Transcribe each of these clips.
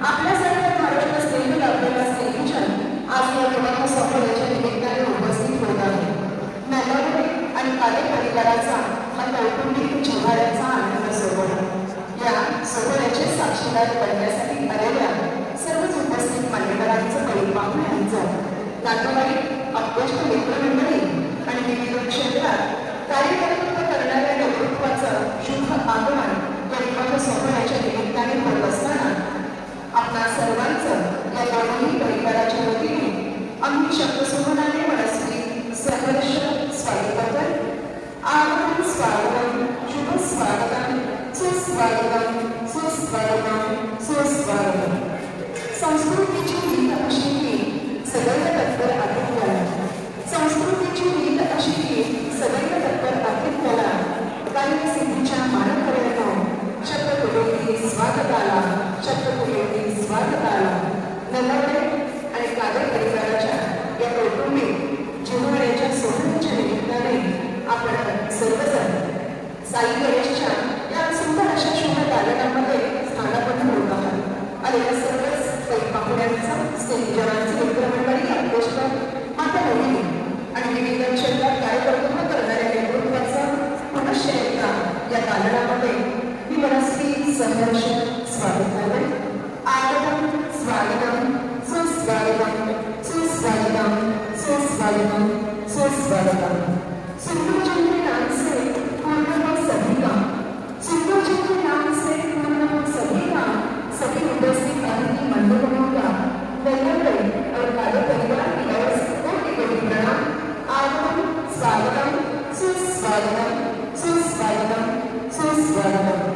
आपल्यासारख्या महाराष्ट्र स्नेही आपल्याला स्नेहीजन आज या विवाह सोहळ्याच्या निमित्ताने उपस्थित होत आहे. नववधू आणि कार्य परिवाराचा हा कौटुंबिक जिव्हाळ्याचा आनंद सोहळा. या सोहळ्याचे साक्षीदार बनण्यासाठी आलेल्या सर्वच उपस्थित मान्यवरांचं परिपालन यांचं नातेवाईक अपयश मित्रमंडळी आणि विविध क्षेत्रात कार्यकर्तृत्व करणाऱ्या नेतृत्वाचं शुभ आगमन या विवाह सोहळ्याच्या निमित्ताने होत असताना आपणा सर्वांचं या दोन्ही परिवाराच्या वतीने आम्ही शब्दसुमनाने मनस्वी सहर्ष स्वागत. आगमन स्वागतम, शुभ स्वागतम, सुस्वागतम, सुस्वागतम, सुस्वागतम. संस्कृतीची रीत अशी की सदैव तत्पर आतिथ्याला, संस्कृतीची रीत अशी की सदैव तत्पर आतिथ्याला कार्यसिद्धीच्या मानकऱ्यांनो शब्दपुरेती स्वागताला, शब्दपुरेती स्वागताला. नववधू आणि कार्य परिवाराच्या या कौटुंबिक जिव्हाळ्याच्या सोहळ्याच्या निमित्ताने आपण सर्वजण साई गणेशच्या या सुंदर अशा शुभ कार्यक्रमामध्ये स्थानापन्न होत आहात. आलेल्या सर्वच पाहुण्यांचं, स्नेहीजनांचं, मित्रमंडळी, अपयश माता भगिनी आणि विविध क्षेत्रात कार्यकर्तृत्व करणाऱ्या नेतृत्वाचं पुनश्च एकदा या दालनामध्ये मी मनस्वी सहर्ष स्वागत करते. आगमन स्वागतम, सुस्वागतम, सुस्वागतम, सुस्वागतम, सुस्वागतम. सुंदर जी के नाम से पूर्ण हो सभी का, सुंदर जी के नाम से पूर्ण हो सभी का. सभी उपस्थित अतिथि मंडलों का नववधू और कार्य परिवार की ओर से कोटि प्रणाम. आगमन स्वागतम, सुस्वागतम, सुस्वागतम, सुस्वागतम.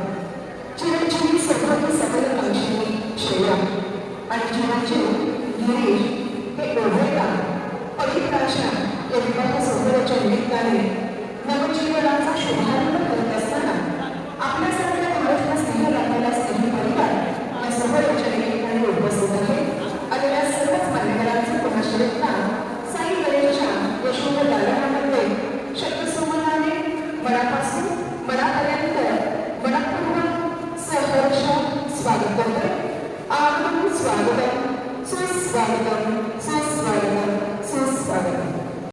चिरंजीवी सौभाग्य सकल कांक्षिणी श्रेया आणि चिरंजीव गिरीश हे ओढायला पवित्र अशा या विवाह सोहळ्याच्या निमित्ताने नवजीवनाचा शुभ